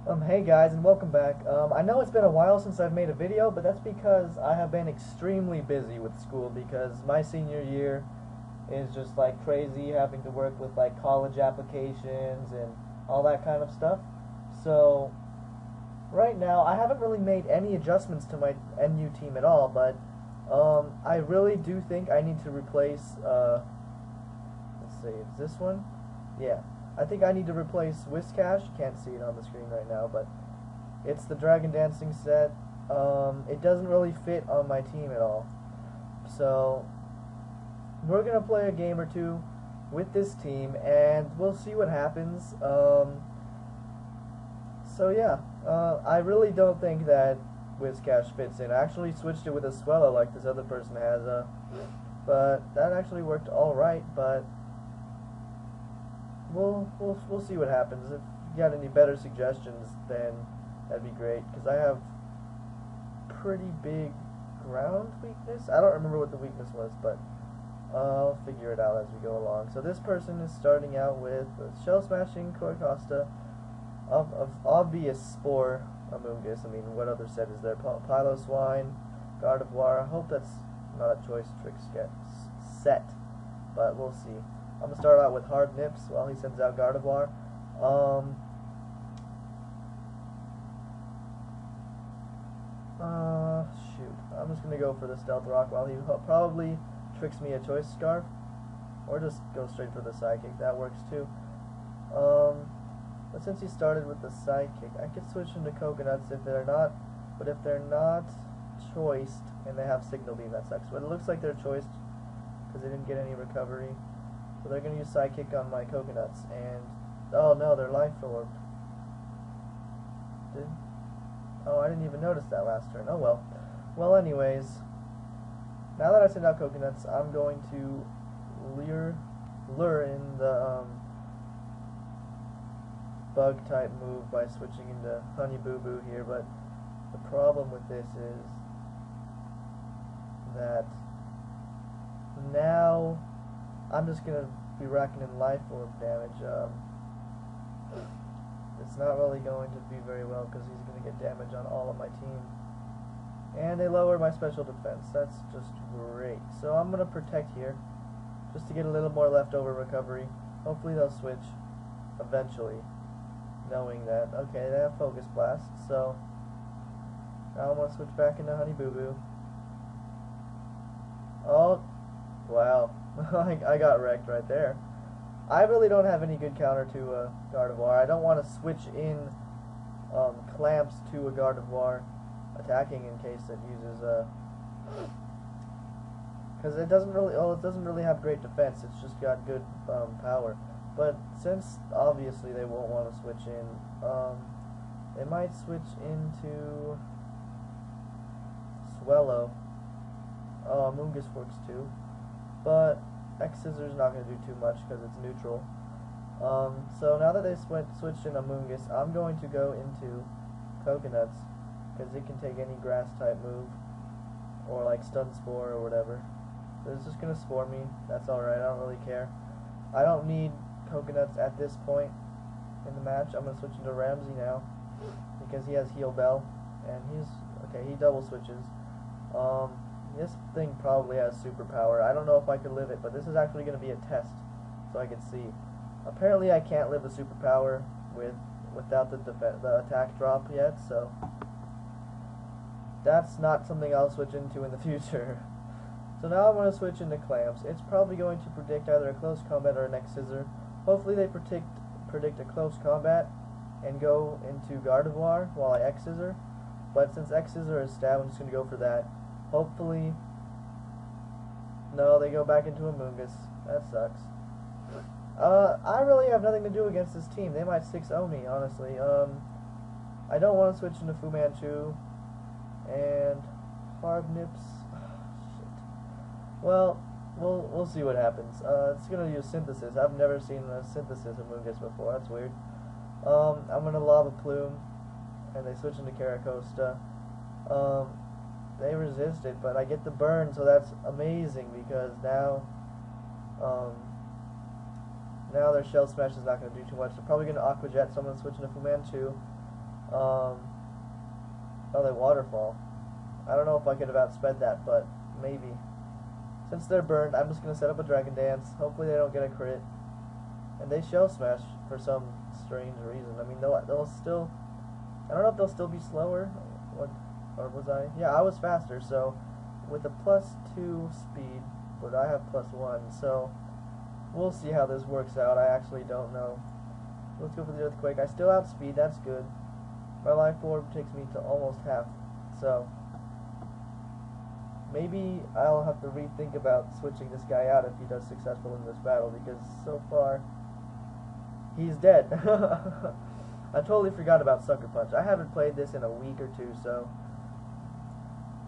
Hey guys, and welcome back. I know it's been a while since I've made a video, but that's because I have been extremely busy with school because my senior year is just like crazy, having to work with like college applications and all that kind of stuff. So right now I haven't really made any adjustments to my NU team at all, but I really do think I need to replace let's see, is this one? Yeah. I think I need to replace Whiscash. You can't see it on the screen right now, but it's the Dragon Dancing set. It doesn't really fit on my team at all. So we're going to play a game or two with this team, and we'll see what happens. So yeah, I really don't think that Whiscash fits in. I actually switched it with a Swellow like this other person has, but that actually worked alright, but we'll see what happens. If you got any better suggestions, then that'd be great, because I have pretty big ground weakness. I don't remember what the weakness was, but I'll figure it out as we go along. So this person is starting out with Shell Smashing, Corcosta, of obvious Spore, Amoonguss. I mean, what other set is there? Piloswine, Gardevoir. I hope that's not a choice trick set, but we'll see. I'm going to start out with Hard Nips while he sends out Gardevoir. Shoot. I'm just going to go for the Stealth Rock while he probably tricks me a Choice Scarf. Or just go straight for the Psychic. That works too. But since he started with the Psychic, I could switch into Coconuts if they're not. But if they're not choiced and they have Signal Beam, that sucks. But it looks like they're choiced because they didn't get any recovery. So they're going to use Psychic on my Coconuts, and oh no, they're Life Orbed. Oh, I didn't even notice that last turn. Oh well. Well, anyways, now that I send out Coconuts, I'm going to lure in the Bug type move by switching into Honey Boo Boo here, but the problem with this is that now I'm just going to be racking in Life Orb damage. It's not really going to be very well because he's going to get damage on all of my team. And they lower my special defense. That's just great. So I'm going to protect here just to get a little more leftover recovery. Hopefully they'll switch eventually, knowing that, okay, they have Focus Blast. So now I'm going to switch back into Honey Boo Boo. Oh, wow. I got wrecked right there. I really don't have any good counter to Gardevoir. I don't want to switch in Clamps to a Gardevoir attacking in case it uses because it doesn't really have great defense. It's just got good power. But since obviously they won't want to switch in, they might switch into Swellow. Oh, Amoonguss works too. But X-Scissors not going to do too much because it's neutral. So now that they switched in Amoonguss, I'm going to go into Coconuts because it can take any grass type move or like Stun Spore or whatever. So it's just going to Spore me. That's alright, I don't really care. I don't need Coconuts at this point in the match. I'm going to switch into Ramsey now because he has Heal Bell and he double switches. This thing probably has superpower. I don't know if I could live it, but this is actually going to be a test, so I can see. Apparently, I can't live the superpower without the attack drop yet, so that's not something I'll switch into in the future. So now I'm going to switch into Clamps. It's probably going to predict either a close combat or an X-Scissor. Hopefully, they predict a close combat and go into Gardevoir while I X-Scissor. But since X-Scissor is stab, I'm just going to go for that. Hopefully, no, they go back into Amoonguss. That sucks. I really have nothing to do against this team. They might 6-0 me, honestly. I don't want to switch into Fu Manchu and Hard Nips. Shit. Well, we'll see what happens. It's gonna use Synthesis. I've never seen a Synthesis Amoonguss before. That's weird. I'm gonna Lava Plume, and they switch into Caracosta. They resist it, but I get the burn, so that's amazing because now their Shell Smash is not going to do too much. They're probably going to Aqua Jet, so I'm going to switch into Fu Manchu. Oh, they waterfall. I don't know if I could have outsped that, but maybe. Since they're burned, I'm just going to set up a Dragon Dance. Hopefully they don't get a crit. And they Shell Smash for some strange reason. I mean, they'll still... I don't know if they'll still be slower. Or was I? Yeah, I was faster, so... With a +2 speed, but I have +1, so... We'll see how this works out. I actually don't know. Let's go for the Earthquake. I still outspeed, that's good. My Life Orb takes me to almost half, so... Maybe I'll have to rethink about switching this guy out if he does successful in this battle, because so far, he's dead. I totally forgot about Sucker Punch. I haven't played this in a week or two, so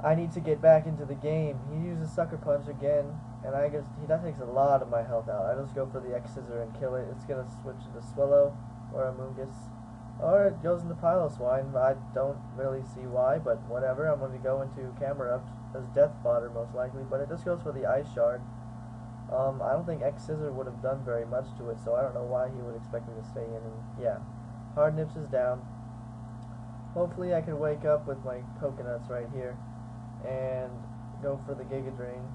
I need to get back into the game. He uses Sucker Punch again, and I guess that takes a lot of my health out. I just go for the X Scissor and kill it. It's going to switch into Swallow or Amoonguss. Or it goes into Piloswine. I don't really see why, but whatever. I'm going to go into Camera Up as Death Fodder most likely, but it just goes for the Ice Shard. I don't think X Scissor would have done very much to it, so I don't know why he would expect me to stay in. And yeah, Hard Nips is down. Hopefully I can wake up with my coconuts right here and go for the Giga Drain.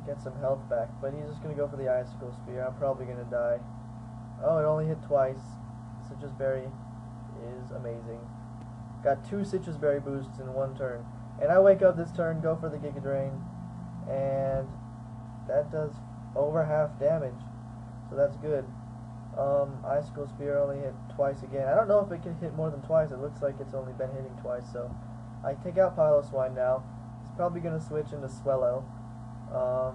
Get some health back, but he's just going to go for the Icicle Spear. I'm probably going to die. Oh, it only hit twice. Citrus Berry is amazing. Got 2 Citrus Berry boosts in 1 turn. And I wake up this turn, go for the Giga Drain, and that does over half damage. So that's good. Icicle Spear only hit twice again. I don't know if it can hit more than twice. It looks like it's only been hitting twice, so I take out Piloswine now. It's probably going to switch into Swellow. Or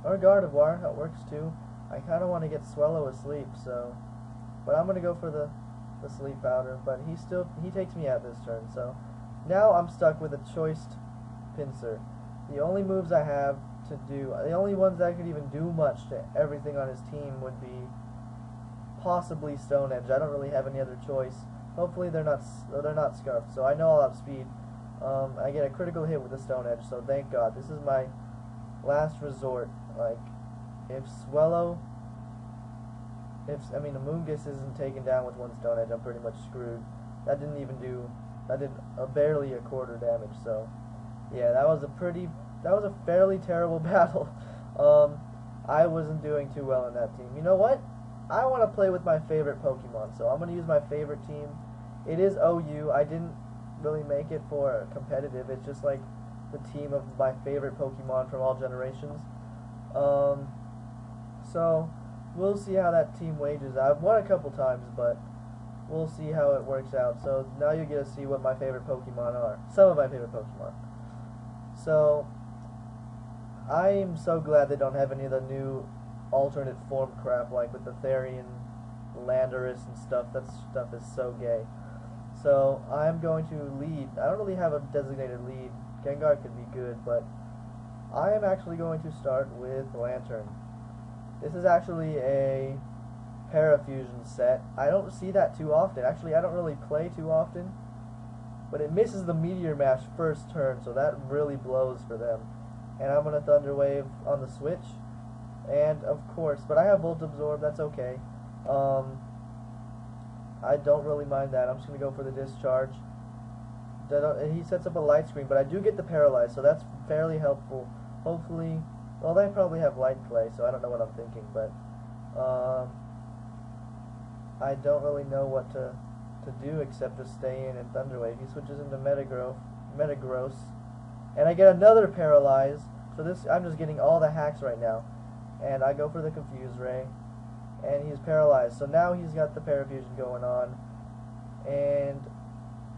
Gardevoir, that works too. I kind of want to get Swellow asleep, so... But I'm going to go for the Sleep Powder, but he takes me out this turn, so... Now I'm stuck with a Choiced Pinsir. The only moves I have to do... The only ones that could even do much to everything on his team would be... possibly Stone Edge. I don't really have any other choice. Hopefully they're not Scarfed, so I know I'll outspeed. I get a critical hit with the Stone Edge, so thank God. This is my last resort. Like, if Swellow... I mean, Amoonguss isn't taken down with 1 Stone Edge, I'm pretty much screwed. That did barely a quarter damage, so... Yeah, that was a fairly terrible battle. I wasn't doing too well in that team. You know what? I want to play with my favorite Pokemon, so I'm going to use my favorite team. It is OU. I didn't really make it for competitive. It's just like the team of my favorite Pokemon from all generations. So we'll see how that team wages. I've won a couple times, but we'll see how it works out. So now you get to see what my favorite Pokemon are. Some of my favorite Pokemon. So I'm so glad they don't have any of the new alternate form crap, like with the Therian, Landorus and stuff. That stuff is so gay. So I'm going to lead. I don't really have a designated lead. Gengar could be good, but I am actually going to start with Lantern. This is actually a Parafusion set. I don't see that too often. Actually, I don't really play too often. But it misses the Meteor Mash first turn, so that really blows for them. And I'm going to Thunder Wave on the switch. And, of course, but I have Volt Absorb, that's okay. I don't really mind that. I'm just going to go for the Discharge. He sets up a Light Screen, but I do get the Paralyze, so that's fairly helpful. Hopefully, well, they probably have Light Clay, so I don't know what I'm thinking, but I don't really know what to do except to stay in and Thunder Wave. He switches into Metagross, and I get another Paralyze. So this, I'm just getting all the hacks right now. And I go for the Confuse Ray, and he's paralyzed. So now he's got the Parafusion going on, and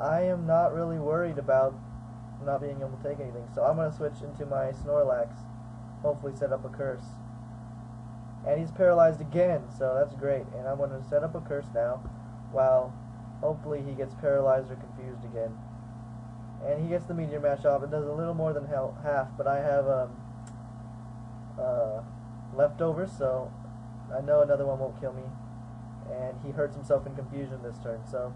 I am not really worried about not being able to take anything. So I'm going to switch into my Snorlax, hopefully set up a Curse. And he's paralyzed again, so that's great. And I'm going to set up a Curse now, while hopefully he gets paralyzed or confused again. And he gets the Meteor Mash off. It does a little more than half, but I have leftovers, so I know another one won't kill me. And he hurts himself in confusion this turn, so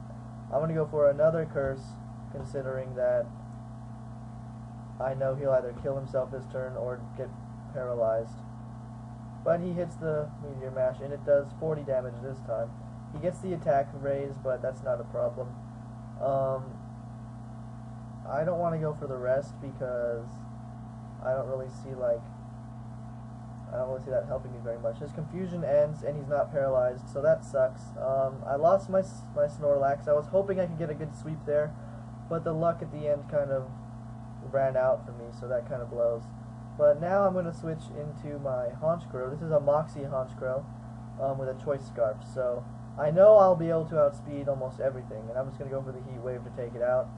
I'm going to go for another Curse, considering that I know he'll either kill himself this turn or get paralyzed. But he hits the Meteor Mash, and it does 40 damage this time. He gets the attack raised, but that's not a problem. I don't want to go for the rest because I don't really see that helping me very much. His confusion ends and he's not paralyzed, so that sucks. I lost my Snorlax. I was hoping I could get a good sweep there, but the luck at the end kind of ran out for me, so that kind of blows. But now I'm going to switch into my Honchkrow. This is a Moxie Honchkrow with a Choice Scarf, so I know I'll be able to outspeed almost everything, and I'm just going to go for the Heat Wave to take it out.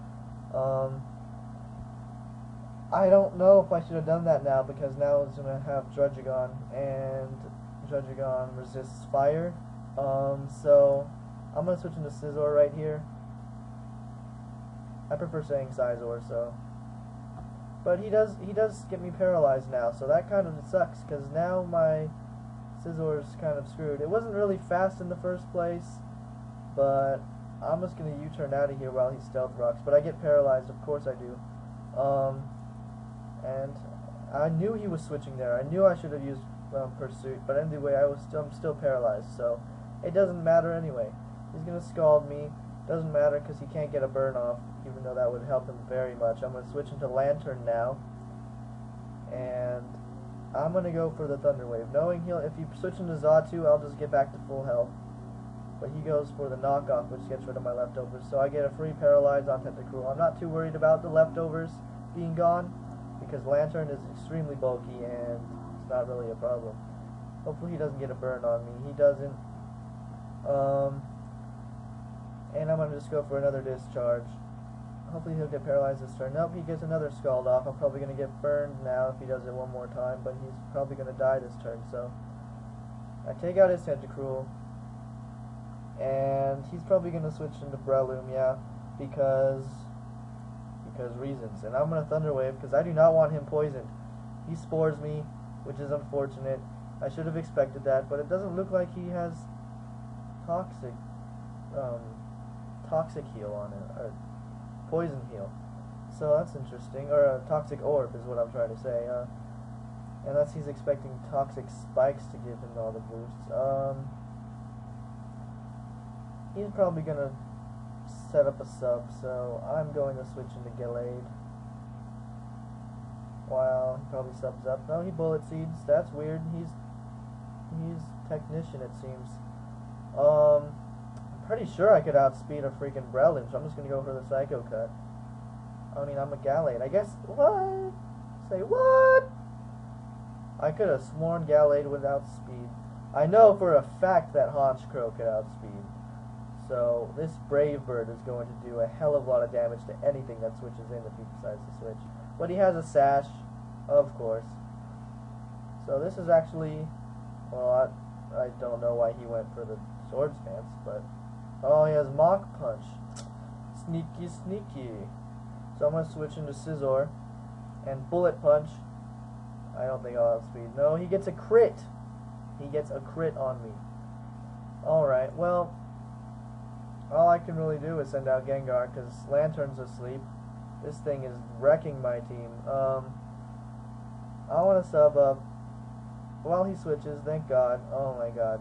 I don't know if I should have done that now, because now it's going to have Druddigon, and Druddigon resists fire. So I'm going to switch into Scizor right here. I prefer saying Scizor, so. But he does get me paralyzed now, so that kind of sucks, because now my Scizor's kind of screwed. It wasn't really fast in the first place, but I'm just going to U-turn out of here while he Stealth Rocks. But I get paralyzed, of course I do. And I knew he was switching there. I knew I should have used Pursuit, but anyway, I'm still paralyzed, so it doesn't matter anyway. He's going to Scald me. Doesn't matter because he can't get a burn off, even though that would help him very much. I'm going to switch into Lantern now, and I'm going to go for the Thunder Wave, knowing if you switch into Xatu, I'll just get back to full health. But he goes for the knockoff, which gets rid of my leftovers, so I get a free Paralyze on Tentacruel. I'm not too worried about the leftovers being gone, because Lantern is extremely bulky and it's not really a problem. Hopefully he doesn't get a burn on me. He doesn't. And I'm going to just go for another Discharge. Hopefully he'll get paralyzed this turn. Nope, he gets another Scald off. I'm probably going to get burned now if he does it one more time, but he's probably going to die this turn, so I take out his Tentacruel, and he's probably going to switch into Breloom, yeah, because reasons. And I'm going to Thunder Wave because I do not want him poisoned. He Spores me, which is unfortunate. I should have expected that, but it doesn't look like he has Toxic Heal on it, or Poison Heal. So that's interesting. Or a Toxic Orb is what I'm trying to say. Unless he's expecting Toxic Spikes to give him all the boosts. He's probably going to set up a sub, so I'm going to switch into Gallade. Wow, he probably subs up. No, he Bullet Seeds. That's weird. He's Technician, it seems. I'm pretty sure I could outspeed a freaking Breloom, so I'm just going to go for the Psycho Cut. I mean, I'm a Gallade. I guess, what? Say what? I could have sworn Gallade would outspeed. I know for a fact that Honchkrow could outspeed. So this Brave Bird is going to do a hell of a lot of damage to anything that switches in if he decides to switch. But he has a Sash, of course. So this is actually, well, I don't know why he went for the Swords Dance, but oh, he has Mach Punch. Sneaky, sneaky. So I'm going to switch into Scizor and Bullet Punch. I don't think I'll outspeed. No, he gets a crit. He gets a crit on me. Alright, well, all I can really do is send out Gengar because Lantern's asleep. This thing is wrecking my team. I want to sub up while he switches, thank God. Oh my God.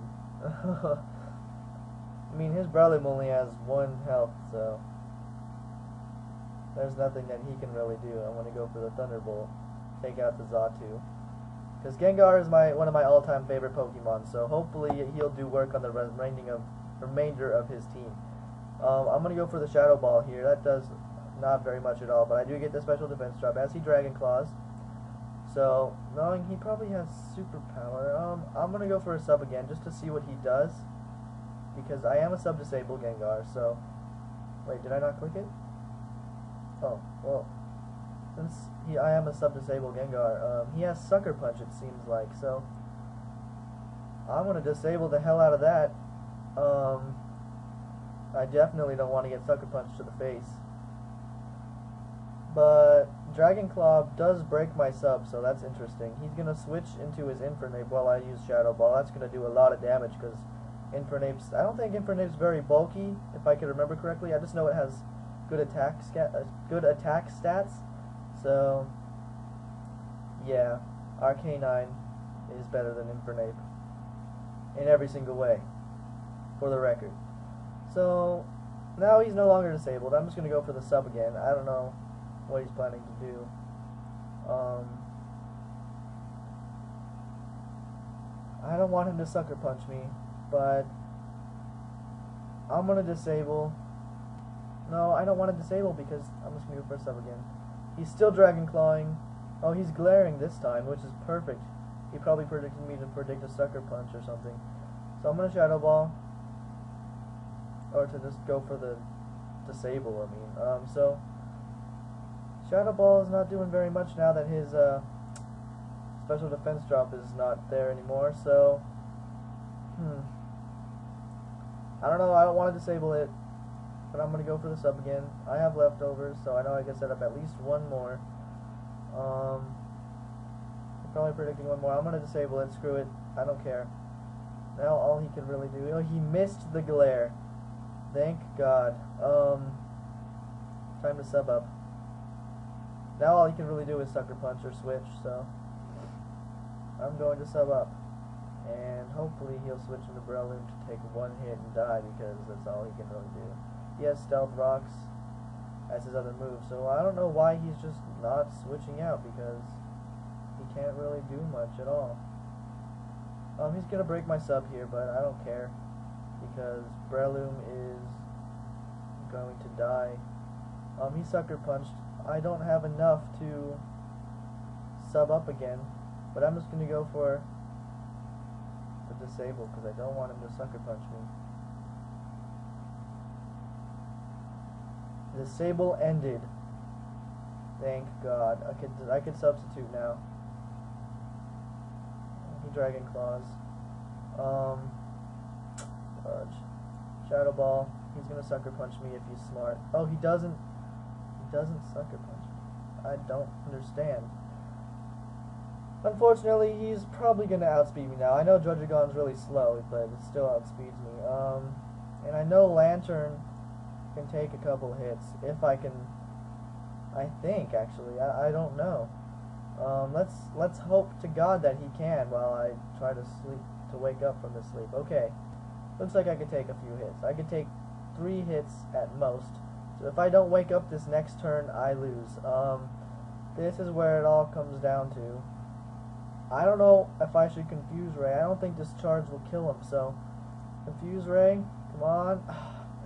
I mean, his Breloom only has 1 health, so there's nothing that he can really do. I'm going to go for the Thunderbolt, take out the Xatu. Because Gengar is one of my all-time favorite Pokemon, so hopefully he'll do work on the remainder of his team. I'm going to go for the Shadow Ball here. That does not very much at all, but I do get the special defense drop as he Dragon Claws. So, knowing he probably has superpower, I'm going to go for a sub again just to see what he does. Because I am a sub-disabled Gengar, so... Wait, did I not click it? Oh, well... Since I am a sub-disabled Gengar, he has Sucker Punch, it seems like, so... I'm going to disable the hell out of that. I definitely don't want to get Sucker Punch to the face. But Dragon Claw does break my sub, so that's interesting. He's going to switch into his Infernape while I use Shadow Ball. That's going to do a lot of damage, because Infernape's... I don't think Infernape's very bulky, if I can remember correctly. I just know it has good attack stats. So, yeah, Arcanine is better than Infernape in every single way, for the record. So now he's no longer disabled. I'm just gonna go for the sub again. I don't know what he's planning to do. I don't want him to sucker punch me, but I'm gonna disable. No, I don't want to disable because I'm just gonna go for a sub again. He's still Dragon Clawing. Oh, he's glaring this time, which is perfect. He probably predicted me to predict a sucker punch or something. So I'm gonna Shadow Ball, or to just go for the disable. So Shadow Ball is not doing very much now that his special defense drop is not there anymore. So I don't know. I don't want to disable it, but I'm gonna go for the sub again. I have leftovers, so I know I can set up at least one more. I'm probably predicting one more. I'm gonna disable it. Screw it. I don't care. Now all he can really do. Oh, he missed the glare. Thank God. Time to sub up. Now all he can really do is sucker punch or switch. So I'm going to sub up, and hopefully he'll switch into Breloom to take one hit and die, because that's all he can really do. He has Stealth Rocks as his other move, so I don't know why he's just not switching out, because he can't really do much at all. He's gonna break my sub here, but I don't care, because Breloom is going to die. He sucker punched. I don't have enough to sub up again, but I'm just gonna go for the disable, because I don't want him to sucker punch me. Disable ended. Thank God. I could substitute now. He Dragon Claws. Fudge. Shadow Ball. He's gonna sucker punch me if he's smart. Oh, he doesn't. He doesn't sucker punch me. I don't understand. Unfortunately, he's probably gonna outspeed me now. I know Druddigon's really slow, but it still outspeeds me. And I know Lantern can take a couple hits if I can. I think actually. I don't know. Let's hope to God that he can while I try to wake up from this sleep. Okay, looks like I could take a few hits. I could take 3 hits at most. So if I don't wake up this next turn, I lose. This is where it all comes down to. I don't know if I should Confuse Ray. I don't think this charge will kill him. So Confuse Ray, come on,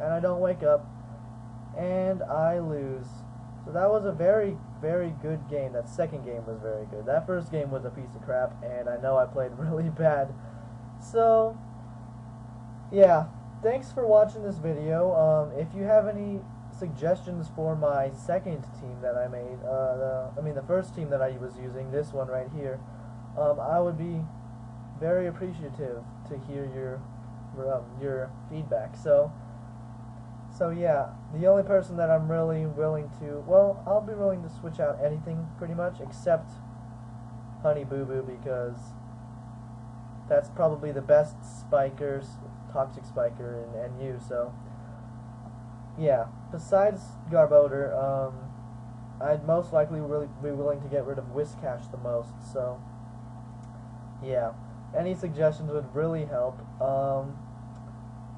and I don't wake up, and I lose. So that was a very, very good game. That second game was very good. That first game was a piece of crap, and I know I played really bad. So, yeah, thanks for watching this video. If you have any suggestions for my second team that I made, the first team that I was using, this one right here, I would be very appreciative to hear your feedback. So yeah, the only person that I'm really willing to, well, I'll be willing to switch out anything pretty much except Honey Boo Boo, because that's probably the best toxic spiker in NU. So yeah, besides Garbodor, I'd most likely really be willing to get rid of Whiscash the most. So yeah, any suggestions would really help.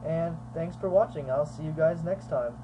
And thanks for watching. I'll see you guys next time.